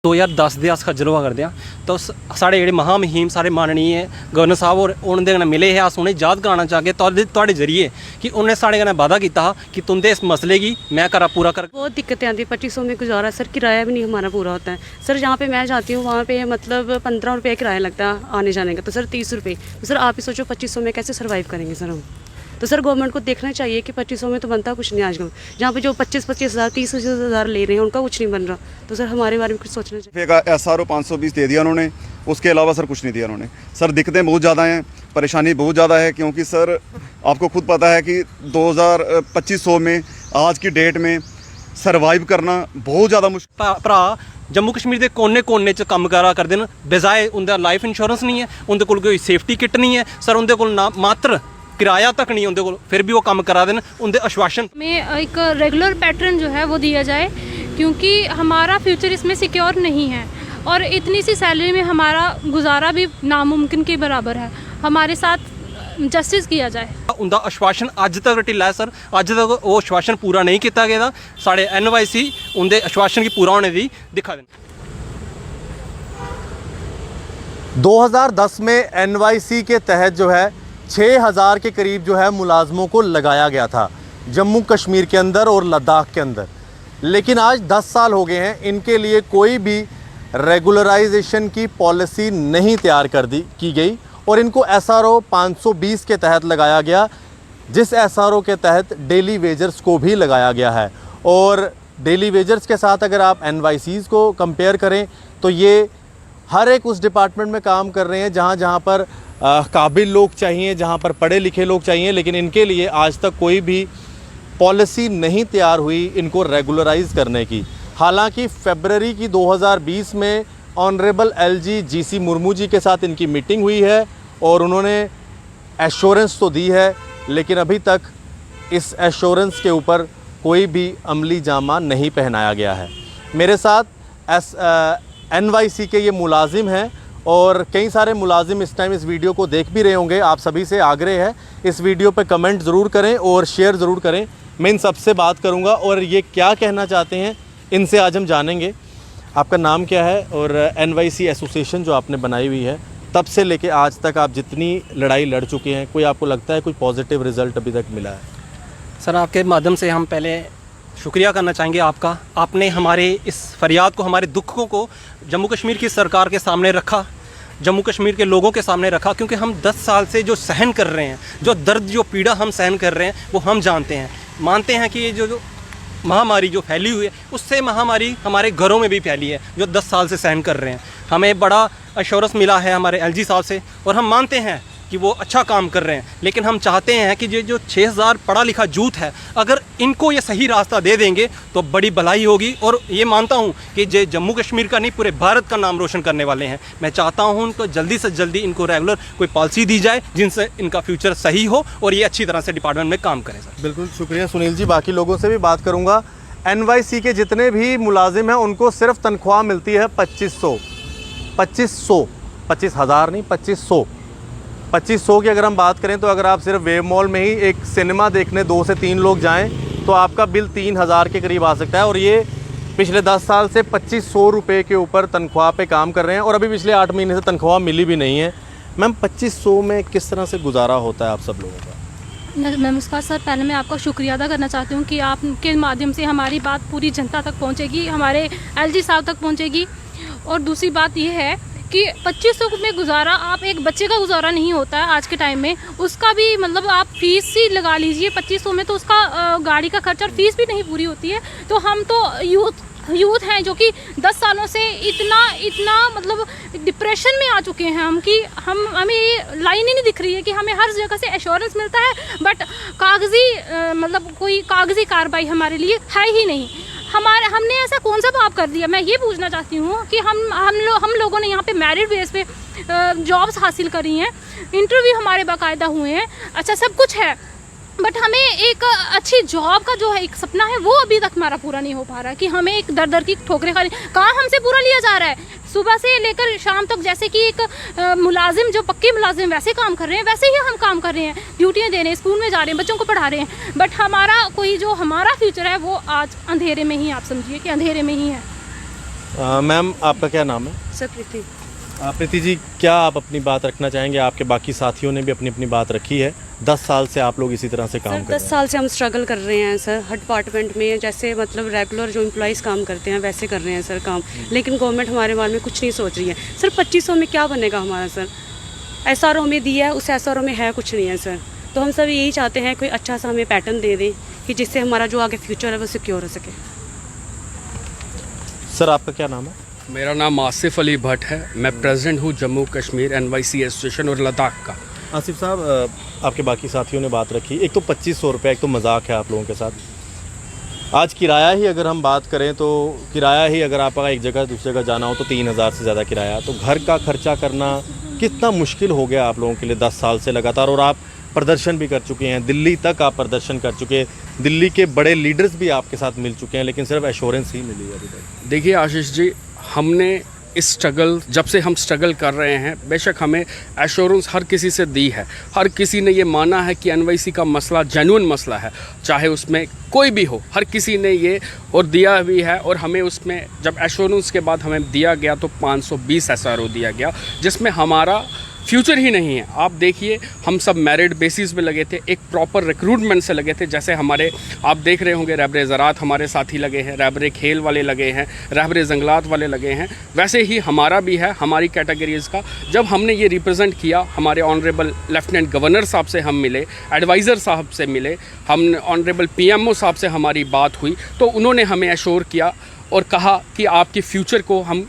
2010 ਦੇ अस खज्जल होआ करदे आं तो साढ़े जेह्ड़े महामहिम साढ़े माननीय गवर्नर साहब होर उं'दे कन्नै मिले हे। अस उ'नेंगी याद कराना चाहगे तुहाडे जरिए कि उन्हें साढ़े कन्नै वादा किया हा कि तुंदे इस मसले की मैं पूरा कर। बहुत दिक्कतें आती है, 2500 में गुजारा सर, किराया भी नहीं हमारा पूरा होता है सर। जहाँ पे मैं जाती हूँ वहाँ पे मतलब 15 रुपये किराया लगता है आने जाने का, तो सर 30 रुपये। तो सर आप ही सोचो 2500 में कैसे सर्वाइव करेंगे सर हम। तो सर गवर्नमेंट को देखना चाहिए कि 2500 में तो बनता कुछ नहीं आजकल, जहाँ पे जो 25-25 हज़ार 30 हज़ार ले रहे हैं उनका कुछ नहीं बन रहा। तो सर हमारे बारे में कुछ सोचना चाहिए। SRO 520 दे दिया उन्होंने, उसके अलावा सर कुछ नहीं दिया उन्होंने। सर दिक्कतें बहुत ज़्यादा हैं, परेशानी बहुत ज़्यादा है, क्योंकि सर आपको खुद पता है कि 2500 में आज की डेट में सर्वाइव करना बहुत ज़्यादा मुश्किल। भरा जम्मू कश्मीर के कोने च कम करा करते हैं, बजाए उनका लाइफ इंश्योरेंस नहीं है, उनके कोल कोई सेफ्टी किट नहीं है सर, उनके कोल ना मात्र किराया तक नहीं उनके कोल, फिर भी वो काम करा देन। उनके आश्वासन में एक रेगुलर पैटर्न जो है वो दिया जाए, क्योंकि हमारा फ्यूचर इसमें सिक्योर नहीं है और इतनी सी सैलरी में हमारा गुजारा भी नामुमकिन के बराबर है। हमारे साथ जस्टिस किया जाए। उनका आश्वासन अज तक ढिला है सर, अज तक वो आश्वासन पूरा नहीं किया गया। साढ़े NYC उनके आश्वासन की पूरा होने की दिखा दें। 2010 में NYC के तहत जो है 6000 के करीब जो है मुलाजमों को लगाया गया था जम्मू कश्मीर के अंदर और लद्दाख के अंदर। लेकिन आज 10 साल हो गए हैं, इनके लिए कोई भी रेगुलराइजेशन की पॉलिसी नहीं तैयार की गई और इनको SRO 520 के तहत लगाया गया, जिस SRO के तहत डेली वेजर्स को भी लगाया गया है। और डेली वेजर्स के साथ अगर आप NYCs को कंपेयर करें तो ये हर एक उस डिपार्टमेंट में काम कर रहे हैं जहाँ पर काबिल लोग चाहिए, जहाँ पर पढ़े लिखे लोग चाहिए, लेकिन इनके लिए आज तक कोई भी पॉलिसी नहीं तैयार हुई इनको रेगुलराइज करने की। हालांकि फरवरी की 2020 में honourable LG GC Murmu ji के साथ इनकी मीटिंग हुई है और उन्होंने एश्योरेंस तो दी है, लेकिन अभी तक इस एश्योरेंस के ऊपर कोई भी अमली जामा नहीं पहनाया गया है। मेरे साथ NYC के ये मुलाजिम हैं और कई सारे मुलाजिम इस टाइम इस वीडियो को देख भी रहे होंगे। आप सभी से आग्रह है इस वीडियो पे कमेंट ज़रूर करें और शेयर ज़रूर करें। मैं इन सब से बात करूंगा और ये क्या कहना चाहते हैं इनसे आज हम जानेंगे। आपका नाम क्या है और NYC एसोसिएशन जो आपने बनाई हुई है, तब से लेके आज तक आप जितनी लड़ाई लड़ चुके हैं, कोई आपको लगता है कोई पॉजिटिव रिज़ल्ट अभी तक मिला है? सर आपके माध्यम से हम पहले शुक्रिया करना चाहेंगे आपका। आपने हमारे इस फरियाद को, हमारे दुखों को जम्मू कश्मीर की सरकार के सामने रखा, जम्मू कश्मीर के लोगों के सामने रखा, क्योंकि हम 10 साल से जो सहन कर रहे हैं, जो दर्द जो पीड़ा हम सहन कर रहे हैं, वो हम जानते हैं। मानते हैं कि ये जो महामारी जो फैली हुई है, उससे महामारी हमारे घरों में भी फैली है, जो 10 साल से सहन कर रहे हैं। हमें बड़ा एश्योरेंस मिला है हमारे LG साहब से और हम मानते हैं कि वो अच्छा काम कर रहे हैं, लेकिन हम चाहते हैं कि ये जो 6000 पढ़ा लिखा यूथ है, अगर इनको ये सही रास्ता दे देंगे तो बड़ी भलाई होगी। और ये मानता हूँ कि ये जम्मू कश्मीर का नहीं, पूरे भारत का नाम रोशन करने वाले हैं। मैं चाहता हूँ उनको जल्दी से जल्दी इनको रेगुलर कोई पॉलिसी दी जाए जिनसे इनका फ्यूचर सही हो और ये अच्छी तरह से डिपार्टमेंट में काम करें। सर बिल्कुल शुक्रिया सुनील जी। बाकी लोगों से भी बात करूँगा। NYC के जितने भी मुलाजिम हैं उनको सिर्फ तनख्वाह मिलती है 2500 25,000 नहीं, 2500 की अगर हम बात करें तो अगर आप सिर्फ वेव मॉल में ही एक सिनेमा देखने 2 से 3 लोग जाएं तो आपका बिल 3000 के करीब आ सकता है। और ये पिछले 10 साल से 2500 रुपये के ऊपर तनख्वाह पे काम कर रहे हैं और अभी पिछले 8 महीने से तनख्वाह मिली भी नहीं है। मैम 2500 में किस तरह से गुजारा होता है आप सब लोगों का? नमस्कार सर, पहले मैं आपका शुक्रिया अदा करना चाहती हूँ कि आपके माध्यम से हमारी बात पूरी जनता तक पहुँचेगी, हमारे LG साहब तक पहुँचेगी। और दूसरी बात यह है कि 2500 में गुजारा, आप एक बच्चे का गुजारा नहीं होता है आज के टाइम में, उसका भी मतलब आप फीस ही लगा लीजिए 2500 में, तो उसका गाड़ी का खर्चा और फीस भी नहीं पूरी होती है। तो हम तो यूथ हैं जो कि 10 सालों से इतना मतलब डिप्रेशन में आ चुके हैं हम कि हमें ये लाइन ही नहीं दिख रही है कि हमें हर जगह से एश्योरेंस मिलता है, बट कागजी मतलब कोई कागजी कार्रवाई हमारे लिए है ही नहीं। हमने ऐसा कौन सा पाप कर दिया? मैं ये पूछना चाहती हूँ कि हम लोगों ने यहाँ पे मेरिट बेस पे जॉब्स हासिल करी हैं, इंटरव्यू हमारे बाकायदा हुए हैं, अच्छा सब कुछ है, बट हमें एक अच्छी जॉब का जो है एक सपना है वो अभी तक हमारा पूरा नहीं हो पा रहा है कि हमें एक दर की ठोकरें खानी कहाँ हमसे पूरा लिया जा रहा है। सुबह से लेकर शाम तक जैसे कि एक मुलाजिम जो पक्के मुलाजिम वैसे काम कर रहे हैं, वैसे ही हम काम कर रहे हैं, ड्यूटियाँ दे रहे हैं, स्कूल में जा रहे हैं, बच्चों को पढ़ा रहे हैं, बट हमारा कोई जो हमारा फ्यूचर है वो आज अंधेरे में ही, आप समझिए कि अंधेरे में ही है। मैम आपका क्या नाम है? सर प्रीति। प्रीति जी, क्या आप अपनी बात रखना चाहेंगे? आपके बाकी साथियों ने भी अपनी अपनी बात रखी है। 10 साल से आप लोग इसी तरह से काम सर कर रहे 10 हैं। साल से हम स्ट्रगल कर रहे हैं सर, हर डिपार्टमेंट में जैसे मतलब रेगुलर जो एम्प्लॉइज़ काम करते हैं वैसे कर रहे हैं सर काम, लेकिन गवर्नमेंट हमारे बारे में कुछ नहीं सोच रही है सर। 2500 में क्या बनेगा हमारा सर? SRO में दिया है, उस SRO में है कुछ नहीं है सर। तो हम सब यही चाहते हैं कोई अच्छा सा हमें पैटर्न दे दें कि जिससे हमारा जो आगे फ्यूचर है वो सिक्योर हो सके। सर आपका क्या नाम है? मेरा नाम आसिफ अली भट्ट है। मैं प्रेसिडेंट हूँ जम्मू कश्मीर NYC एसोसिएशन और लद्दाख का। आसिफ साहब, आपके बाकी साथियों ने बात रखी, एक तो 2500 रुपये, एक तो मजाक है आप लोगों के साथ। आज किराया ही अगर हम बात करें तो किराया ही अगर आपका एक जगह दूसरी जगह जाना हो तो 3000 से ज़्यादा किराया, तो घर का खर्चा करना कितना मुश्किल हो गया आप लोगों के लिए 10 साल से लगातार। और आप प्रदर्शन भी कर चुके हैं, दिल्ली तक आप प्रदर्शन कर चुके हैं, दिल्ली के बड़े लीडर्स भी आपके साथ मिल चुके हैं, लेकिन सिर्फ एश्योरेंस ही मिली है अभी तक। देखिए आशीष जी, हमने इस स्ट्रगल, जब से हम स्ट्रगल कर रहे हैं, बेशक हमें एश्योरेंस हर किसी से दी है, हर किसी ने ये माना है कि NYC का मसला जेन्युइन मसला है, चाहे उसमें कोई भी हो, हर किसी ने ये और दिया भी है। और हमें उसमें जब एश्योरेंस के बाद हमें दिया गया तो 520 SRO दिया गया, जिसमें हमारा फ्यूचर ही नहीं है। आप देखिए, हम सब मेरिट बेसिस पे लगे थे, एक प्रॉपर रिक्रूटमेंट से लगे थे। जैसे हमारे आप देख रहे होंगे रहबरे ज़रात हमारे साथी लगे हैं, रहबरे खेल वाले लगे हैं, रहबरे जंगलात वाले लगे हैं, वैसे ही हमारा भी है, हमारी कैटेगरीज़ का। जब हमने ये रिप्रेजेंट किया, हमारे ऑनरेबल लेफ्टिनेंट गवर्नर साहब से हम मिले, एडवाइज़र साहब से मिले, हम ऑनरेबल PMO साहब से हमारी बात हुई, तो उन्होंने हमें एश्योर किया और कहा कि आपके फ्यूचर को हम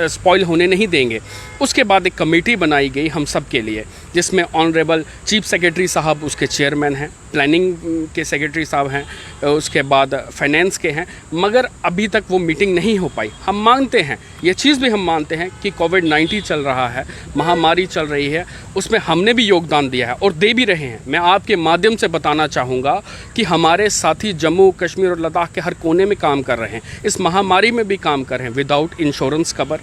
स्पॉइल होने नहीं देंगे। उसके बाद एक कमेटी बनाई गई हम सब के लिए, जिसमें ऑनरेबल चीफ सेक्रेटरी साहब उसके चेयरमैन हैं, प्लानिंग के सेक्रेटरी साहब हैं, उसके बाद फाइनेंस के हैं, मगर अभी तक वो मीटिंग नहीं हो पाई। हम मानते हैं, ये चीज़ भी हम मानते हैं कि कोविड-19 चल रहा है, महामारी चल रही है, उसमें हमने भी योगदान दिया है और दे भी रहे हैं। मैं आपके माध्यम से बताना चाहूँगा कि हमारे साथी जम्मू कश्मीर और लद्दाख के हर कोने में काम कर रहे हैं, इस महामारी में भी काम कर रहे हैं विदाउट इंश्योरेंस कवर।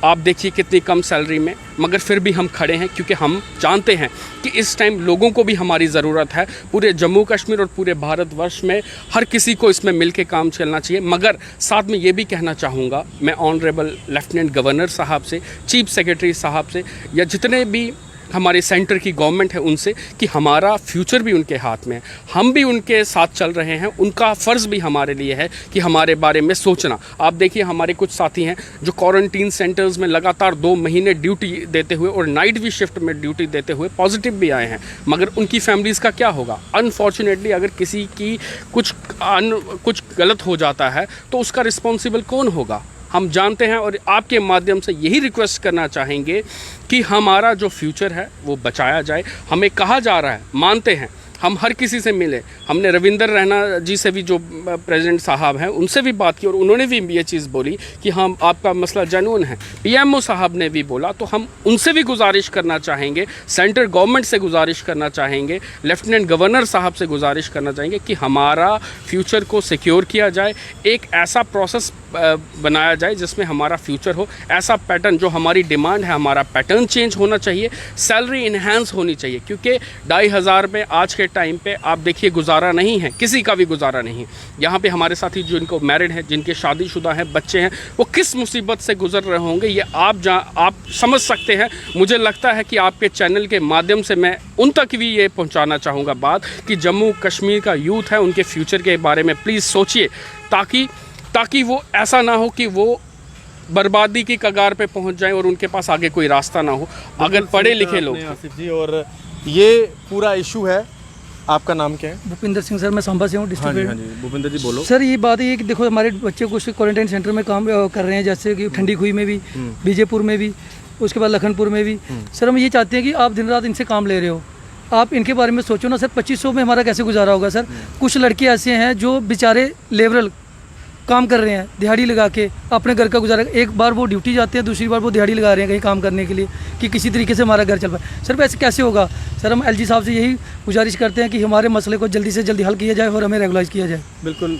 आप देखिए कितनी कम सैलरी में, मगर फिर भी हम खड़े हैं, क्योंकि हम जानते हैं कि इस टाइम लोगों को भी हमारी ज़रूरत है। पूरे जम्मू कश्मीर और पूरे भारतवर्ष में हर किसी को इसमें मिल के काम चलना चाहिए। मगर साथ में ये भी कहना चाहूँगा मैं ऑनरेबल लेफ्टिनेंट गवर्नर साहब से, चीफ सेक्रेटरी साहब से, या जितने भी हमारे सेंटर की गवर्नमेंट है उनसे, कि हमारा फ्यूचर भी उनके हाथ में है, हम भी उनके साथ चल रहे हैं, उनका फ़र्ज़ भी हमारे लिए है कि हमारे बारे में सोचना। आप देखिए, हमारे कुछ साथी हैं जो क्वारंटीन सेंटर्स में लगातार 2 महीने ड्यूटी देते हुए और नाइट भी शिफ्ट में ड्यूटी देते हुए पॉजिटिव भी आए हैं, मगर उनकी फैमिलीज़ का क्या होगा? अनफॉर्चुनेटली अगर किसी की कुछ गलत हो जाता है तो उसका रिस्पॉन्सिबल कौन होगा? हम जानते हैं और आपके माध्यम से यही रिक्वेस्ट करना चाहेंगे कि हमारा जो फ्यूचर है वो बचाया जाए। हमें कहा जा रहा है, मानते हैं, हम हर किसी से मिले, हमने रविंदर रैना जी से भी जो प्रेसिडेंट साहब हैं उनसे भी बात की और उन्होंने भी ये चीज़ बोली कि हम आपका मसला जेन्युइन है। PMO साहब ने भी बोला, तो हम उनसे भी गुजारिश करना चाहेंगे, सेंट्रल गवर्नमेंट से गुजारिश करना चाहेंगे, लेफ्टिनेंट गवर्नर साहब से गुजारिश करना चाहेंगे कि हमारा फ्यूचर को सिक्योर किया जाए, एक ऐसा प्रोसेस बनाया जाए जिसमें हमारा फ्यूचर हो, ऐसा पैटर्न जो हमारी डिमांड है, हमारा पैटर्न चेंज होना चाहिए, सैलरी इन्हांस होनी चाहिए, क्योंकि 2500 में आज के टाइम पे आप देखिए गुजारा नहीं है, किसी का भी गुजारा नहीं। यहाँ पे हमारे साथी जिनको मैरिड हैं, जिनके शादीशुदा हैं, बच्चे हैं, वो किस मुसीबत से गुजर रहे होंगे ये आप समझ सकते हैं। मुझे लगता है कि आपके चैनल के माध्यम से मैं उन तक भी ये पहुँचाना चाहूँगा बात कि जम्मू कश्मीर का यूथ है, उनके फ्यूचर के बारे में प्लीज़ सोचिए, ताकि वो ऐसा ना हो कि वो बर्बादी की कगार पे पहुंच जाएं और उनके पास आगे कोई रास्ता ना हो, अगर पढ़े लिखे लोग। आसिफ जी, और ये पूरा इशू है। आपका नाम क्या है? भूपिंदर सिंह सर, मैं सांबा से हूँ, डिस्ट्रिक्ट। हाँ जी, भूपिंदर जी बोलो। सर ये बात है कि देखो हमारे बच्चे कुछ क्वारंटाइन सेंटर में काम कर रहे हैं, जैसे कि ठंडी खुई में भी, बीजेपुर में भी, उसके बाद लखनपुर में भी। सर हम ये चाहते हैं कि आप दिन रात इनसे काम ले रहे हो, आप इनके बारे में सोचो ना सर। 2500 में हमारा कैसे गुजारा होगा सर? कुछ लड़के ऐसे हैं जो बेचारे लेबरल काम कर रहे हैं, दिहाड़ी लगा के अपने घर का गुजारा, एक बार वो ड्यूटी जाते हैं, दूसरी बार वो दिहाड़ी लगा रहे हैं कहीं काम करने के लिए कि किसी तरीके से हमारा घर चल पाए। सर वैसे कैसे होगा? सर हम LG साहब से यही गुजारिश करते हैं कि हमारे मसले को जल्दी से जल्दी हल किया जाए और हमें रेगुलाइज किया जाए। बिल्कुल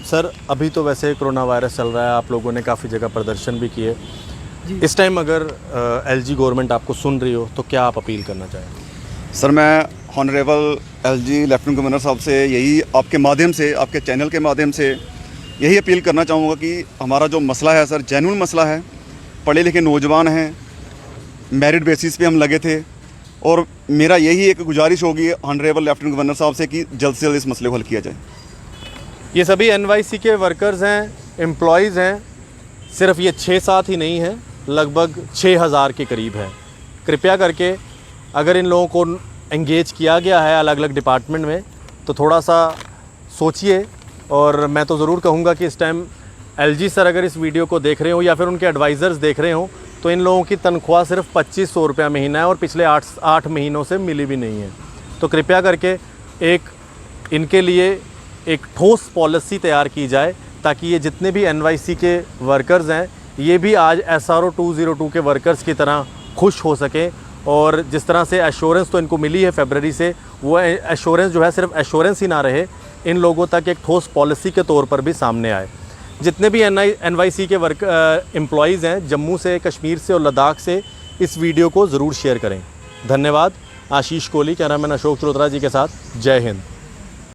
सर, अभी तो वैसे कोरोना वायरस चल रहा है, आप लोगों ने काफ़ी जगह प्रदर्शन भी किए। इस टाइम अगर LG गवर्नमेंट आपको सुन रही हो तो क्या आप अपील करना चाहेंगे? सर मैं ऑनरेबल LG लेफ्टिनेंट गवर्नर साहब से यही आपके माध्यम से, आपके चैनल के माध्यम से यही अपील करना चाहूँगा कि हमारा जो मसला है सर जेन्युइन मसला है, पढ़े लिखे नौजवान हैं, मेरिट बेसिस पे हम लगे थे, और मेरा यही एक गुजारिश होगी ऑनरेबल लेफ्टिनेंट गवर्नर साहब से कि जल्द से जल्द इस मसले को हल किया जाए। ये सभी एनवाईसी के वर्कर्स हैं, एम्प्लॉयज़ हैं। सिर्फ ये 6-7 ही नहीं हैं, लगभग 6000 के करीब हैं। कृपया करके अगर इन लोगों को एंगेज किया गया है अलग अलग डिपार्टमेंट में तो थोड़ा सा सोचिए। और मैं तो ज़रूर कहूँगा कि इस टाइम एलजी सर अगर इस वीडियो को देख रहे हो या फिर उनके एडवाइज़र्स देख रहे हो तो इन लोगों की तनख्वाह सिर्फ 2500 रुपया महीना है और पिछले 8 महीनों से मिली भी नहीं है। तो कृपया करके एक इनके लिए एक ठोस पॉलिसी तैयार की जाए ताकि ये जितने भी एनवाईसी के वर्कर्स हैं ये भी आज SRO 202 के वर्कर्स की तरह खुश हो सकें। और जिस तरह से एश्योरेंस तो इनको मिली है फरवरी से, वो एश्योरेंस जो है सिर्फ एश्योरेंस ही ना रहे, इन लोगों तक एक ठोस पॉलिसी के तौर पर भी सामने आए। जितने भी एनवाईसी के एम्प्लॉयज़ हैं जम्मू से, कश्मीर से और लद्दाख से, इस वीडियो को ज़रूर शेयर करें। धन्यवाद। आशीष कोहली, कैमरामैन अशोक चरोत्रा जी के साथ, जय हिंद।